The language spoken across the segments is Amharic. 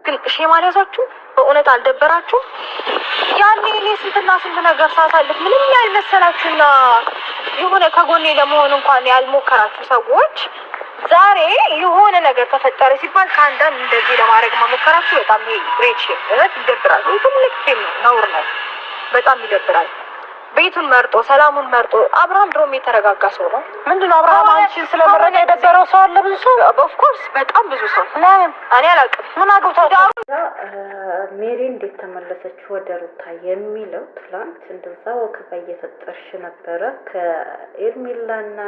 ግን ሼም አልያዛችሁ? በእውነት አልደበራችሁ? ያኔ እኔ ስንትና ስንት ነገር ሳሳልፍ ምንም ያልመሰላችሁና የሆነ ከጎኔ ለመሆን እንኳን ያልሞከራችሁ ሰዎች ዛሬ የሆነ ነገር ተፈጠረ ሲባል ከአንዳንድ እንደዚህ ለማድረግ መሞከራችሁ በጣም ግሬት ሼም፣ እውነት ይደብራል። ትልቅ ሼም ነው፣ ነውር ነው። በጣም ይደብራል። ቤቱን መርጦ ሰላሙን መርጦ አብርሃም ድሮም የተረጋጋ ሰው ነው። ምንድነው አብርሃም አንቺን ስለመረጠ የደበረው ሰው አለ? ብዙ ሰው ኦፍኮርስ በጣም ብዙ ሰው። ለምን እኔ አላውቅም። ምን አግብታው ሜሪ እንዴት ተመለሰች ወደ ሩታ የሚለው ትላንት እንደዛ ወከባ እየፈጠርሽ ነበረ ከኤርሜላና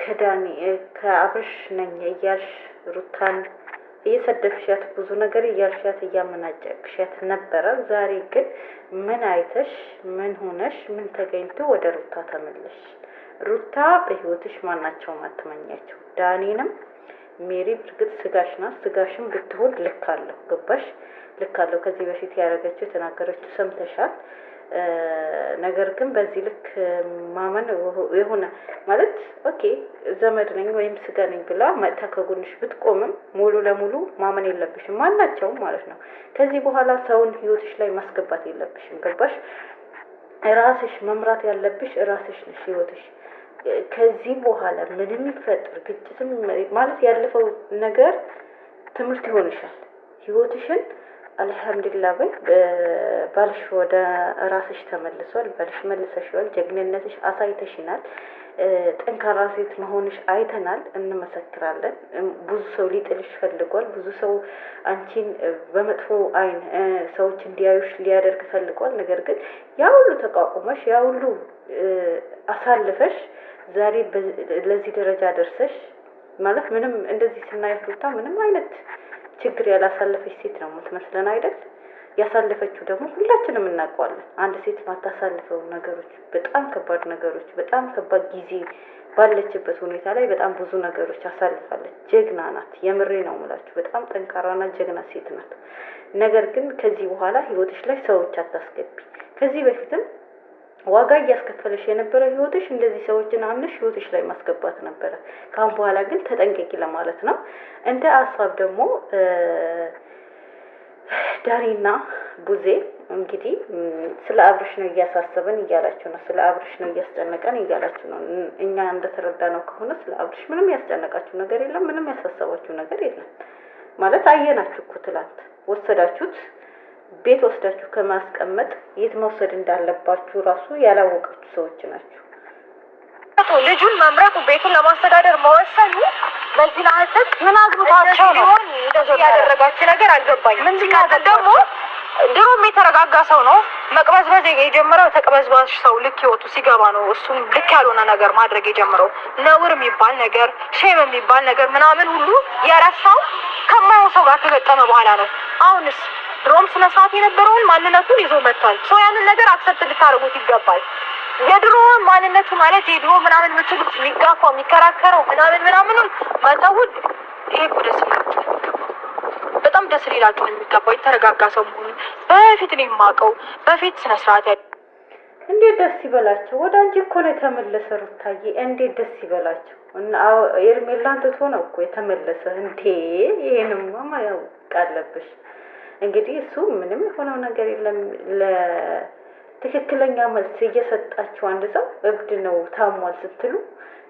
ከዳኒ ከአብርሽ ነኝ እያልሽ ሩታን እየሰደብሻት ብዙ ነገር እያልሻት እያመናጨቅሻት ነበረ። ዛሬ ግን ምን አይተሽ ምን ሆነሽ ምን ተገኝቶ ወደ ሩታ ተመለሽ? ሩታ በህይወትሽ ማናቸው ማትመኛቸው? ዳኒንም ሜሪ ብርግጥ ስጋሽ ናት። ስጋሽም ብትሆን ልክ አለው። ገባሽ? ልክ አለው። ከዚህ በፊት ያደረገችው የተናገረችው ሰምተሻል። ነገር ግን በዚህ ልክ ማመን የሆነ ማለት ኦኬ ዘመድ ነኝ ወይም ስጋ ነኝ ብላ መጥታ ከጎንሽ ብትቆምም ሙሉ ለሙሉ ማመን የለብሽም ማናቸውም ማለት ነው። ከዚህ በኋላ ሰውን ህይወትሽ ላይ ማስገባት የለብሽም። ገባሽ? ራስሽ መምራት ያለብሽ ራስሽ ነሽ ህይወትሽ። ከዚህ በኋላ ምንም ይፈጠር ግጭትም ማለት ያለፈው ነገር ትምህርት ይሆንሻል። ህይወትሽን አልሐምዱሊላህ ባልሽ ወደ ራስሽ ተመልሷል። ባልሽ መልሰሽዋል። ጀግንነትሽ አሳይተሽናል። ጠንካራ ሴት መሆንሽ አይተናል። እንመሰክራለን። ብዙ ሰው ሊጥልሽ ፈልጓል። ብዙ ሰው አንቺን በመጥፎ አይን ሰዎች እንዲያዩሽ ሊያደርግ ፈልጓል። ነገር ግን ያ ሁሉ ተቋቁመሽ ያ ሁሉ አሳልፈሽ ዛሬ ለዚህ ደረጃ ደርሰሽ ማለት ምንም እንደዚህ ስናየው ሩታ ምንም አይነት ችግር ያላሳለፈች ሴት ነው የምትመስለን አይደል? ያሳለፈችው ደግሞ ሁላችንም እናውቀዋለን። አንድ ሴት ማታሳልፈው ነገሮች በጣም ከባድ ነገሮች፣ በጣም ከባድ ጊዜ ባለችበት ሁኔታ ላይ በጣም ብዙ ነገሮች አሳልፋለች። ጀግና ናት። የምሬ ነው የምላችሁ። በጣም ጠንካራና ጀግና ሴት ናት። ነገር ግን ከዚህ በኋላ ህይወትሽ ላይ ሰዎች አታስገቢ። ከዚህ በፊትም ዋጋ እያስከፈለሽ የነበረ ህይወትሽ እንደዚህ ሰዎችን አምነሽ ህይወትሽ ላይ ማስገባት ነበረ። ካሁን በኋላ ግን ተጠንቀቂ ለማለት ነው። እንደ ሀሳብ ደግሞ ዳኒና ቡዜ እንግዲህ ስለ አብርሽ ነው እያሳሰበን እያላችሁ ነው። ስለ አብርሽ ነው እያስጨነቀን እያላችሁ ነው። እኛ እንደተረዳነው ከሆነ ስለ አብርሽ ምንም ያስጨነቃችሁ ነገር የለም። ምንም ያሳሰባችሁ ነገር የለም ማለት አየናችሁ እኮ ትላንት ወሰዳችሁት ቤት ወስዳችሁ ከማስቀመጥ የት መውሰድ እንዳለባችሁ ራሱ ያላወቃችሁ ሰዎች ናችሁ። ልጁን መምረጡ ቤቱን ለማስተዳደር መወሰኑ በዚህ ለሐሰት ምን አግብታቸው ነው እንደዚህ ያደረጋችሁ ነገር አልገባኝም። ምን ሲናገር ደግሞ ድሮም የተረጋጋ ሰው ነው። መቅበዝበዝ የጀመረው ተቅበዝባዥ ሰው ልክ ህይወቱ ሲገባ ነው። እሱም ልክ ያልሆነ ነገር ማድረግ የጀመረው ነውር የሚባል ነገር ሼም የሚባል ነገር ምናምን ሁሉ የረሳው ከማየው ሰው ጋር ከገጠመ በኋላ ነው። አሁንስ ድሮም ስነ ስርዓት የነበረውን ማንነቱን ይዞ መጥቷል። ሰው ያንን ነገር አክሰፕት ልታደርጉት ይገባል። የድሮ ማንነቱ ማለት የድሮ ምናምን የምትሉት የሚጋፋው የሚከራከረው ምናምኑን መተውት ይሄ እኮ ደስ ይላችሁ፣ በጣም ደስ ሊላችሁ የሚገባው የተረጋጋ ሰው መሆኑን በፊት ነው የማውቀው። በፊት ስነ ስርዓት እንዴት ደስ ይበላቸው። ወደ አንቺ እኮ ነው የተመለሰ ሩታዬ፣ እንዴት ደስ ይበላቸው። እና ኤርሜላን ትቶ ነው እኮ የተመለሰ እንዴ! ይሄንማ ማያውቅ አለብሽ። እንግዲህ እሱ ምንም የሆነው ነገር የለም። ለትክክለኛ መልስ እየሰጣችሁ አንድ ሰው እብድ ነው ታሟል ስትሉ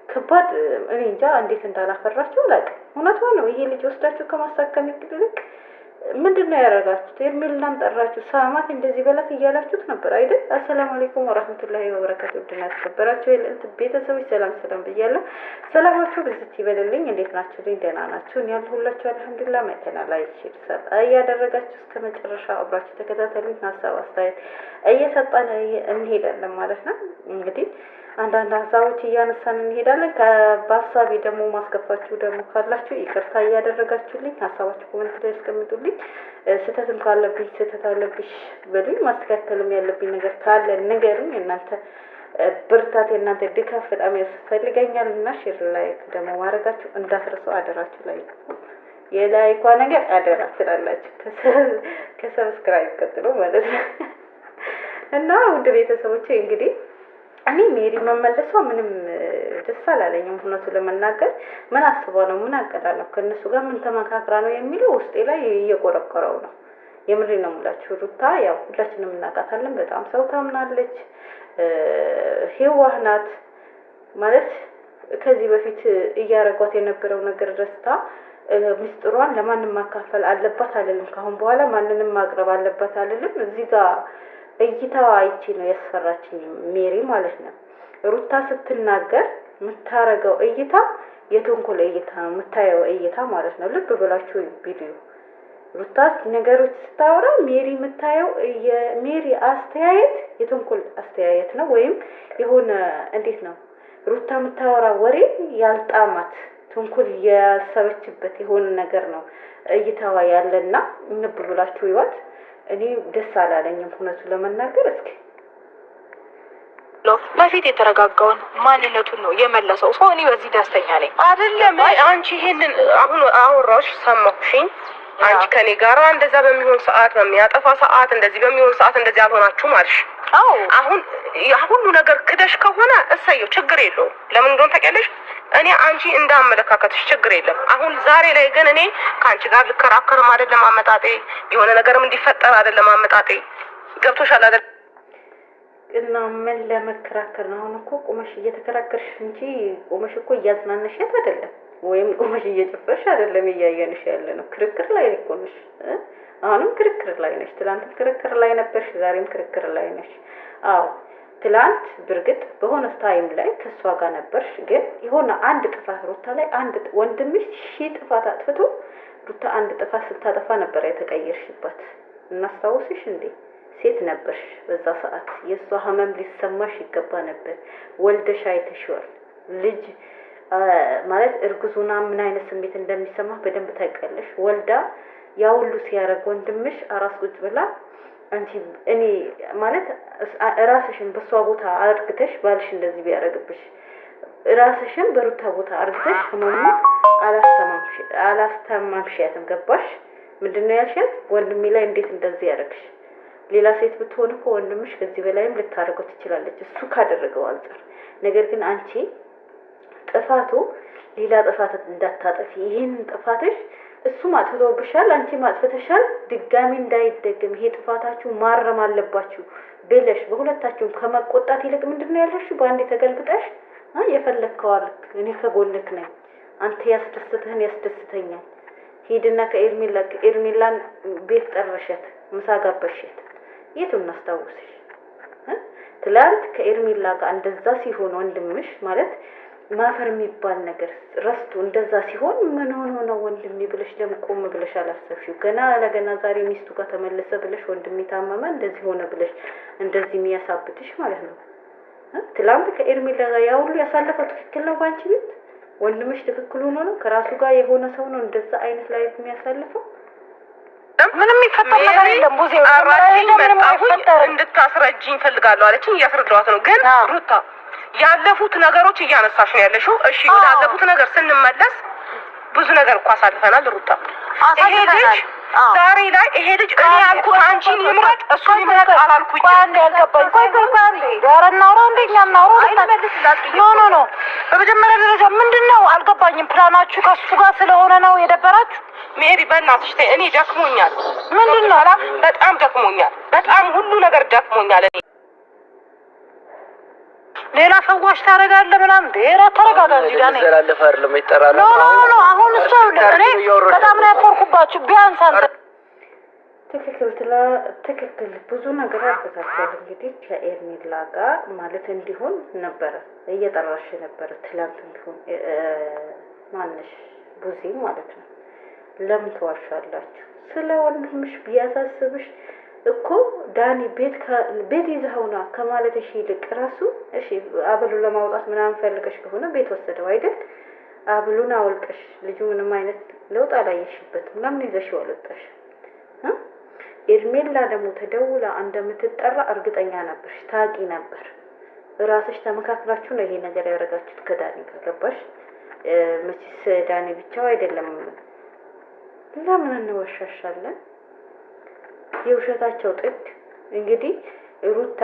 ከባድ እኔ እንጃ እንዴት እንዳላፈራችሁ አላውቅም። እውነቷ ነው። ይሄ ልጅ ወስዳችሁ ከማሳከም ይልቅ ምንድነው ያደረጋችሁት? ኤርሜላን ጠራችሁ፣ ሳማት፣ እንደዚህ በላት እያላችሁት ነበር አይደል? አሰላሙ አለይኩም ወራህመቱላሂ ወበረካቱ። ድና ተከበራችሁ የልዕልት ቤተሰቦች ሰላም ብያለሁ። ሰላማችሁ ብዝት ይበልልኝ። እንዴት ናችሁ? ደህና ናችሁ? እኔ ያለሁላችሁ አልሐምዱሊላህ። መተናል ላይክ ሼር እያደረጋችሁ እስከ መጨረሻ አብራችሁ ተከታተሉኝ። ሀሳብ አስተያየት እየሰጠን እንሄዳለን ማለት ነው። እንግዲህ አንዳንድ ሀሳቦች እያነሳን እንሄዳለን። በሀሳቤ ደግሞ ማስከፋችሁ ደግሞ ካላችሁ ይቅርታ እያደረጋችሁልኝ ሀሳባችሁ ኮሜንት ላይ አስቀምጡልኝ። ስህተትም ካለብኝ ስህተት አለብሽ በሉኝ። ማስተካከልም ያለብኝ ነገር ካለ ንገሩኝ። እናንተ ብርታት የእናንተ ድጋፍ በጣም ያስፈልገኛል እና ሼር ላይክ ደግሞ ማድረጋችሁ እንዳትረሱ አደራችሁ። ላይ የላይኳ ነገር አደራ ትላላችሁ ከሰብስክራይብ ቀጥሎ ማለት ነው። እና ውድ ቤተሰቦቼ እንግዲህ እኔ ሜሪ መመለሷ ምንም ደስ አላለኝም። እውነቱ ለመናገር ምን አስባ ነው ምን አቀዳ ነው ከእነሱ ጋር ምን ተመካክራ ነው የሚለው ውስጤ ላይ እየቆረቆረው ነው። የምሬ ነው የምላችሁ። ሩታ ያው ሁላችንም እናውቃታለን። በጣም ሰው ታምናለች፣ ሄዋህ ናት ማለት ከዚህ በፊት እያረጓት የነበረው ነገር ደስታ ምስጢሯን ለማንም ማካፈል አለባት አልልም። ካሁን በኋላ ማንንም ማቅረብ አለባት አልልም። እዚህ ጋር እይታዋ አይቼ ነው ያስፈራችኝ ሜሪ ማለት ነው። ሩታ ስትናገር የምታረገው እይታ የተንኮል እይታ ነው የምታየው እይታ ማለት ነው። ልብ ብላችሁ ቪዲዮ ሩታ ነገሮች ስታወራ ሜሪ የምታየው የሜሪ አስተያየት የተንኮል አስተያየት ነው። ወይም የሆነ እንዴት ነው ሩታ የምታወራ ወሬ ያልጣማት ተንኮል ያሰበችበት የሆነ ነገር ነው እይታዋ ያለና ልብ ብላችሁ ይዋት። እኔ ደስ አላለኝም እውነቱ ለመናገር። እስኪ በፊት የተረጋጋውን ማንነቱን ነው የመለሰው ሰው። እኔ በዚህ ደስተኛ ነኝ። አይደለም አንቺ ይሄንን አሁን አወራሽ ሰማሁሽኝ። አንቺ ከኔ ጋራ እንደዛ በሚሆን ሰዓት በሚያጠፋ ሰዓት እንደዚህ በሚሆን ሰዓት እንደዚህ አልሆናችሁም አልሽ። አዎ አሁን ያ ሁሉ ነገር ክደሽ ከሆነ እሰየው፣ ችግር የለውም። ለምን እንደሆነ ታውቂያለሽ? እኔ አንቺ እንዳመለካከትሽ ችግር የለም። አሁን ዛሬ ላይ ግን እኔ ከአንቺ ጋር ልከራከርም አይደለም አመጣጤ፣ የሆነ ነገርም እንዲፈጠር አይደለም አመጣጤ። ገብቶሻል አይደል? እና ምን ለመከራከር ነው? አሁን እኮ ቆመሽ እየተከራከርሽ እንጂ ቆመሽ እኮ እያዝናነሻት አይደለም፣ ወይም ቆመሽ እየጨፈርሽ አይደለም። እያየንሽ ያለ ነው ክርክር ላይ እኮ ነሽ። አሁንም ክርክር ላይ ነሽ። ትላንት ክርክር ላይ ነበርሽ፣ ዛሬም ክርክር ላይ ነሽ። አዎ ትላንት በርግጥ በሆነ ታይም ላይ ከሷ ጋር ነበርሽ፣ ግን የሆነ አንድ ጥፋት ሩታ ላይ አንድ ወንድምሽ ሺህ ጥፋት አጥፍቶ ሩታ አንድ ጥፋት ስታጠፋ ነበር የተቀየርሽባት። እናስታውስሽ እንዴ? ሴት ነበርሽ በዛ ሰዓት። የሷ ህመም ሊሰማሽ ይገባ ነበር። ወልደሽ አይተሽዋል። ልጅ ማለት እርጉዙና ምን አይነት ስሜት እንደሚሰማ በደንብ ታውቂያለሽ። ወልዳ ያ ሁሉ ሲያረግ ወንድምሽ አራስ ቁጭ ብላ አንቺ እኔ ማለት ራስሽን በሷ ቦታ አርግተሽ ባልሽ እንደዚህ ቢያረግብሽ ራስሽን በሩታ ቦታ አርግተሽ ህመሙ አላስተማምሽያትም። ገባሽ? ምንድነው ያልሻት? ወንድሜ ላይ እንዴት እንደዚህ ያረግሽ? ሌላ ሴት ብትሆን እኮ ወንድምሽ ከዚህ በላይም ልታረገው ትችላለች እሱ ካደረገው አንፃር። ነገር ግን አንቺ ጥፋቱ ሌላ ጥፋት እንዳታጠፊ፣ ይሄን ጥፋትሽ እሱም አጥፍቶብሻል፣ አንቺም አጥፍተሻል፣ ድጋሚ እንዳይደገም ይሄ ጥፋታችሁ ማረም አለባችሁ ብለሽ በሁለታችሁም ከመቆጣት ይልቅ ምንድነው ያለሽው? በአንዴ ተገልብጠሽ የፈለግከው አልክ፣ እኔ ከጎንክ ነኝ፣ አንተ ያስደስትህን ያስደስተኛል፣ ሂድና ከኤርሚላን ቤት ጠረሸት፣ ምሳ ጋበሸት። የቱን እናስታውስሽ? ትላንት ከኤርሚላ ጋር እንደዛ ሲሆን ወንድምሽ ማለት ማፈር የሚባል ነገር ረስቶ እንደዛ ሲሆን ምን ሆኖ ነው ወንድሜ ብለሽ ደግሞ ቆም ብለሽ አላሰብሽው? ገና ለገና ዛሬ ሚስቱ ጋር ተመለሰ ብለሽ ወንድሜ ታመመ እንደዚህ ሆነ ብለሽ እንደዚህ የሚያሳብድሽ ማለት ነው። ትላንት ከኤርሚላ ጋር ያ ሁሉ ያሳለፈው ትክክል ነው ባንቺ ቤት? ወንድምሽ ትክክል ሆኖ ነው ከራሱ ጋር የሆነ ሰው ነው እንደዛ አይነት ላይ የሚያሳልፈው? ምንም ይፈጠር ነገር የለም። ቡዜ እንድታስረጅኝ ፈልጋለሁ አለችኝ። እያስረዳኋት ነው። ግን ሩታ ያለፉት ነገሮች እያነሳሽ ነው ያለሽው። እሺ ያለፉት ነገር ስንመለስ ብዙ ነገር እኮ አሳልፈናል ሩታ። ይሄ ልጅ ዛሬ ላይ ይሄ ልጅ እኔ ያልኩት አንቺን ይምረጥ እሱን ይምረጥ አላልኩኝ። አንዴ ያልገባኝ ቆይ አንዴ ዳር እናውራ እንደኛ እናውራ ኖ በመጀመሪያ ደረጃ ምንድነው አልገባኝም። ፕላናችሁ ከሱ ጋር ስለሆነ ነው የደበራችሁ? ሜሪ በእናትሽ ተይ፣ እኔ ደክሞኛል። ምንድነው? በጣም ደክሞኛል። በጣም ሁሉ ነገር ደክሞኛል። እኔ ሌላ ፈዋሽ ታረጋለህ ምናምን ዴራ ተረጋጋ እንጂ ዳኔ ዘላለፈ አይደለም ይጠራል። ኖ አሁን እሱ እኔ በጣም ነው ያቆርኩባችሁ። ቢያንስ አንተ ትክክል ብዙ ነገር አጥታችኋል። እንግዲህ ከኤርሚላ ጋር ማለት እንዲሆን ነበረ እየጠራሽ ነበረ ትላንት እንዲሆን ማነሽ ቡዜ ማለት ነው። ለምን ተዋሻላችሁ? ስለ ወንድምሽ ቢያሳስብሽ እኮ ዳኒ ቤት ይዘውና ከማለትሽ ይልቅ ራሱ እሺ አብሉ ለማውጣት ምናምን ፈልገሽ ከሆነ ቤት ወሰደው አይደል? አብሉን አውልቀሽ ልጁ ምንም አይነት ለውጥ አላየሽበትም። ለምን ይዘሽው አልወጣሽ? ኤርሜላ ደግሞ ተደውላ እንደምትጠራ እርግጠኛ ነበርሽ፣ ታቂ ነበር። ራስሽ ተመካክራችሁ ነው ይሄ ነገር ያደረጋችሁት ከዳኒ ጋር ገባሽ? መቼስ ዳኒ ብቻው አይደለም። ለምን እንወሻሻለን? የውሸታቸው ጥግ እንግዲህ ሩታ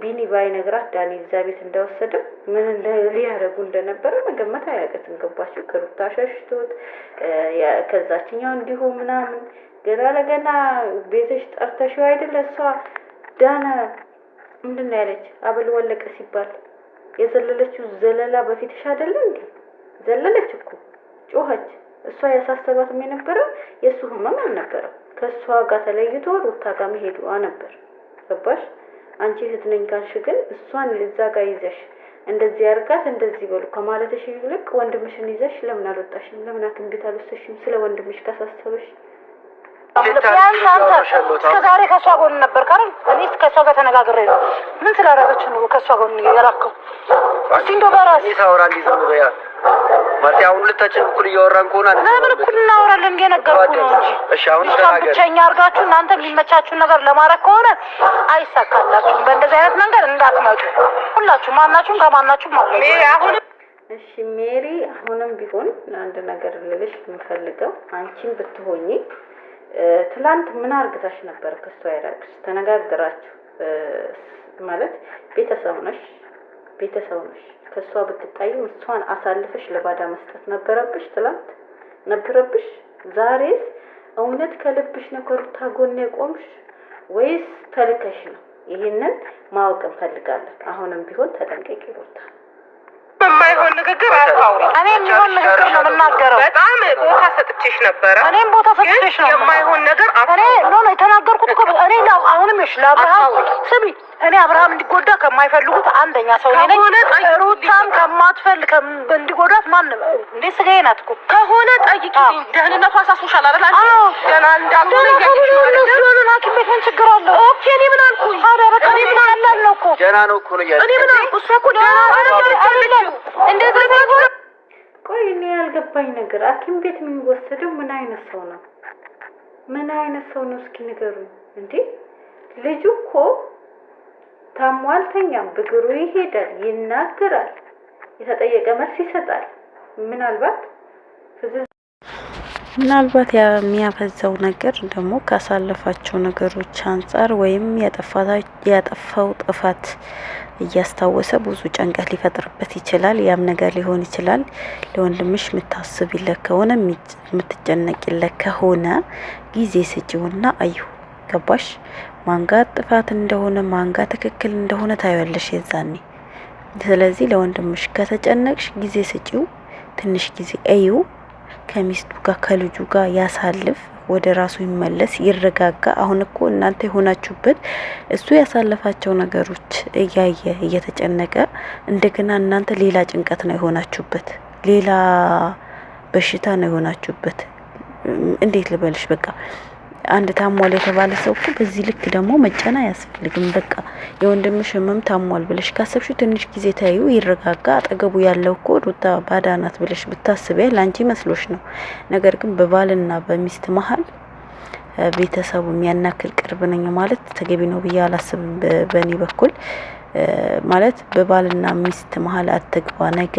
ቢኒ ባይነግራት ዳኒ እዛ ቤት እንደወሰደው ምን ሊያደርጉ እንደነበረ መገመት አያቅትም። ገባችሁ? ከሩታ ሸሽቶት ከዛችኛው እንዲሁ ምናምን ገና ለገና ቤትሽ ጠርተሽው አይደለ? እሷ ዳና ምንድን ነው ያለች? አበል ወለቀ ሲባል የዘለለችው ዘለላ በፊትሽ አይደለ እንዴ? ዘለለች እኮ ጮኸች። እሷ ያሳሰባትም የነበረው የእሱ ህመም አልነበረም። ከእሷ ጋር ተለይቶ ሩታ ጋር መሄዷ ነበር። ገባሽ? አንቺ እህት ነኝ ካልሽ ግን እሷን እዛ ጋር ይዘሽ እንደዚህ ያርጋት እንደዚህ በሉ ከማለትሽ ይልቅ ወንድምሽን ይዘሽ ለምን አልወጣሽም? ለምን ሐኪም ቤት አልወሰድሽም? ስለ ወንድምሽ ካሳሰበሽ ቢያንስ አንተ እስከ ዛሬ ከእሷ ጎን ነበር ካረን። እኔ ከእሷ ጋር ተነጋግሬ ነው። ምን ስላደረገች ነው ከእሷ ጎን የላከው? እስቲ እንደው በራስህ ይሳውራ እንዲዘም በያ ማለት አሁን ሁለታችን እኩል እያወራን ከሆነ ለምን እኩል እናወራለን? እንደነገርኩህ ነው እንጂ እሺ። አሁን ተናገር። ብቸኛ አድርጋችሁ እናንተ የሚመቻችሁን ነገር ለማድረግ ከሆነ አይሳካላችሁም። በእንደዚህ አይነት መንገድ እንዳትመጡ ሁላችሁ ማናችሁም ከማናችሁም ማለት ነው። አሁን እሺ ሜሪ፣ አሁንም ቢሆን አንድ ነገር ልልሽ የምፈልገው አንቺን ብትሆኚ ትላንት ምን አርግታሽ ነበር? ከሷ ያራቅሽ ተነጋግራችሁ ማለት ቤተሰብ ነሽ። ከሷ ብትጣዩ እሷን አሳልፈሽ ለባዳ መስጠት ነበረብሽ። ትላንት ነበረብሽ። ዛሬስ እውነት ከልብሽ ነው ከሩታ ጎን የቆምሽ ወይስ ተልከሽ ነው? ይሄንን ማወቅ እንፈልጋለን። አሁንም ቢሆን ተጠንቀቂ ሩታ። የማይሆን ንግግር አታውሪ። እኔ የሚሆን ንግግር ነው የምናገረው። በጣም ቦታ ሰጥቼሽ ነበረ። እኔም ቦታ ሰጥቼሽ ነው። የማይሆን ነገር እኔ ነው የተናገርኩት እኮ እኔ ነው። አሁንም እሺ ለአብርሃም ስሚ፣ እኔ አብርሃም እንዲጎዳ ከማይፈልጉት አንደኛ ሰው ነኝ። ሩታም ከማትፈልግ እንዲጎዳት ማንም እንዴ ስጋዬ ናት እኮ ከሆነ ጠይቂ። ደህንነቷ አሳስቦሻል አይደል? አዎ ገና እንዳልሆነ ሐኪም ቤት ምን ችግር አለው? ኦኬ እኔ ምን አልኩኝ? ታዲያ በቃ እኔ ምን አላለሁ እኮ ገና ነው እኮ ነው ያለው። እኔ ምን አልኩ? እሷ እኮ ደህና አይደለም። እንደዚህ ነው። ቆይ እኔ ያልገባኝ ነገር ሐኪም ቤት የሚወሰደው ምን አይነት ሰው ነው? ምን አይነት ሰው ነው? እስኪ ንገሩኝ እንዴ። ልጁ እኮ ታሟልተኛም በእግሩ ይሄዳል፣ ይናገራል፣ የተጠየቀ መልስ ይሰጣል። ምናልባት የሚያበዛው ነገር ደግሞ ካሳለፋቸው ነገሮች አንጻር ወይም ያጠፋው ጥፋት እያስታወሰ ብዙ ጭንቀት ሊፈጥርበት ይችላል። ያም ነገር ሊሆን ይችላል። ለወንድምሽ የምታስቢለት ከሆነ የምትጨነቂለት ከሆነ ጊዜ ስጪውና አዩ። ገባሽ? ማንጋ ጥፋት እንደሆነ ማንጋ ትክክል እንደሆነ ታያለሽ የዛኔ። ስለዚህ ለወንድምሽ ከተጨነቅሽ ጊዜ ስጪው፣ ትንሽ ጊዜ እዩ። ከሚስቱ ጋር ከልጁ ጋር ያሳልፍ፣ ወደ ራሱ ይመለስ፣ ይረጋጋ። አሁን እኮ እናንተ የሆናችሁበት እሱ ያሳለፋቸው ነገሮች እያየ እየተጨነቀ እንደገና እናንተ ሌላ ጭንቀት ነው የሆናችሁበት፣ ሌላ በሽታ ነው የሆናችሁበት። እንዴት ልበልሽ? በቃ አንድ ታሟል የተባለ ሰው እኮ በዚህ ልክ ደግሞ መጨና አያስፈልግም። በቃ የወንድምሽ ህመም ታሟል ብለሽ ካሰብሽው ትንሽ ጊዜ ታዩ፣ ይረጋጋ። አጠገቡ ያለው እኮ ሩታ ባዳናት ብለሽ ብታስቢያ ላንቺ መስሎሽ ነው። ነገር ግን በባልና በሚስት መሀል ቤተሰቡ የሚያናክል ቅርብ ነኝ ማለት ተገቢ ነው ብዬ አላስብም። በእኔ በኩል ማለት በባልና ሚስት መሀል አትግባ፣ ነገ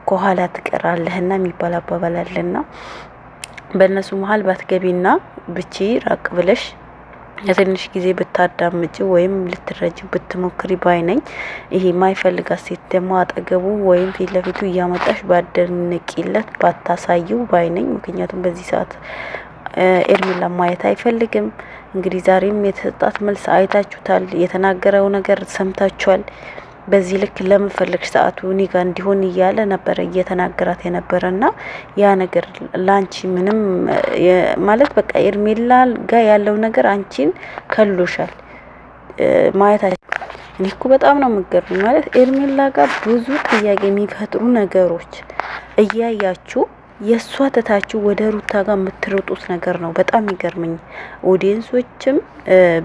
ከኋላ ትቀራለህና የሚባል አባባል አለና በእነሱ መሀል ባትገቢና ብቻ ራቅ ብለሽ የትንሽ ጊዜ ብታዳምጪ ወይም ልትረጂ ብትሞክሪ ባይነኝ። ይሄ ማይፈልጋት ሴት ደግሞ አጠገቡ ወይም ፊት ለፊቱ እያመጣሽ ባደንቂለት ባታሳዩ ባይነኝ። ምክንያቱም በዚህ ሰዓት ኤርሚላ ማየት አይፈልግም። እንግዲህ ዛሬም የተሰጣት መልስ አይታችሁታል። የተናገረው ነገር ሰምታችኋል። በዚህ ልክ ለምፈልግሽ ሰዓቱ እኔ ጋር እንዲሆን እያለ ነበረ እየተናገራት የነበረና ያ ነገር ላንቺ ምንም ማለት በቃ ኤርሜላ ጋር ያለው ነገር አንቺን ከሎሻል ማየት። እኔ እኮ በጣም ነው የምገርመኝ ማለት ኤርሜላ ጋር ብዙ ጥያቄ የሚፈጥሩ ነገሮች እያያችሁ የሷ ተታችሁ ወደ ሩታ ጋር የምትሮጡት ነገር ነው በጣም ይገርመኝ። ኦዲየንሶችም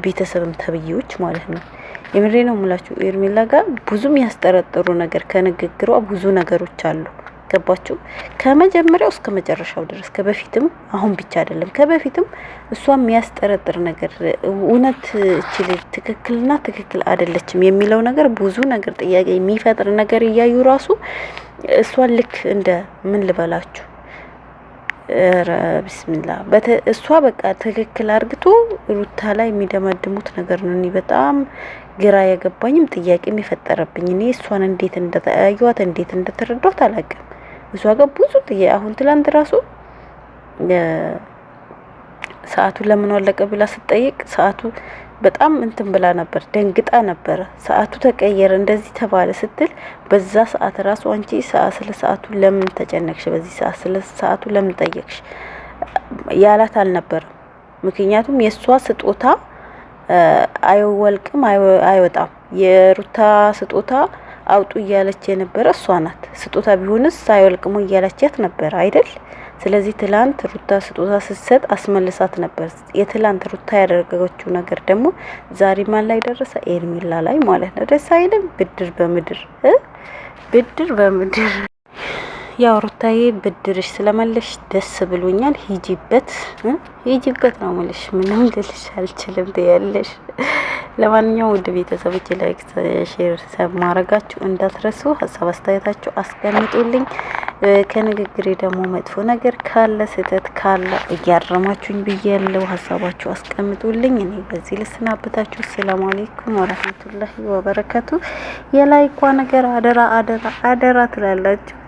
ቤተሰብም ተብዬዎች ማለት ነው። የምሬ ነው የምላችሁ። ኤርሜላ ጋር ብዙም ያስጠረጥሩ ነገር ከንግግሯ ብዙ ነገሮች አሉ። ገባችሁ? ከመጀመሪያው እስከ መጨረሻው ድረስ ከበፊትም አሁን ብቻ አይደለም ከበፊትም እሷ የሚያስጠረጥር ነገር እውነት እቺ ትክክልና ትክክል አይደለችም የሚለው ነገር ብዙ ነገር ጥያቄ የሚፈጥር ነገር እያዩ ራሱ እሷን ልክ እንደ ምን ልበላችሁ ቢስሚላ እሷ በቃ ትክክል አርግቶ ሩታ ላይ የሚደመድሙት ነገር ነው። እኔ በጣም ግራ የገባኝም ጥያቄም የፈጠረብኝ እኔ እሷን እንዴት እንደተያዩት እንዴት እንደተረዳሁት አላውቅም። እሷ ጋር ብዙ አሁን ትላንት ራሱ ሰዓቱ ለምን አለቀ ብላ ስትጠይቅ ሰዓቱ በጣም እንትን ብላ ነበር፣ ደንግጣ ነበር። ሰዓቱ ተቀየረ እንደዚህ ተባለ ስትል በዛ ሰዓት ራሱ አንቺ ስለ ሰዓቱ ለምን ተጨነቅሽ፣ በዚህ ሰዓት ስለ ሰዓቱ ለምን ጠየቅሽ ያላት አልነበረም። ምክንያቱም የሷ ስጦታ አይወልቅም አይወጣም። የሩታ ስጦታ አውጡ እያለች የነበረ እሷ ናት። ስጦታ ቢሆንስ አይወልቅም እያለቻት ነበር አይደል? ስለዚህ ትላንት ሩታ ስጦታ ስትሰጥ አስመልሳት ነበር። የትላንት ሩታ ያደረገችው ነገር ደግሞ ዛሬ ማን ላይ ደረሰ? ኤርሚላ ላይ ማለት ነው። ደስ አይልም? ብድር በምድር ብድር በምድር። ያው ሩታዬ ብድርሽ ስለመለሽ ደስ ብሎኛል። ሂጂበት ነው የምልሽ። ምንም ልልሽ አልችልም ትያለሽ። ለማንኛውም ውድ ቤተሰቦች ላይክ፣ ሼር፣ ሰብ ማድረጋችሁ እንዳትረሱ። ሀሳብ አስተያየታችሁ አስቀምጡልኝ። ከንግግሬ ደግሞ መጥፎ ነገር ካለ ስህተት ካለ እያረማችሁኝ ብያለሁ። ሀሳባችሁ አስቀምጡልኝ። እኔ በዚህ ልስናበታችሁ። ሰላም አለይኩም ወራህመቱላሂ ወበረካቱ። የላይኳ ነገር አደራ አደራ አደራ ትላላችሁ።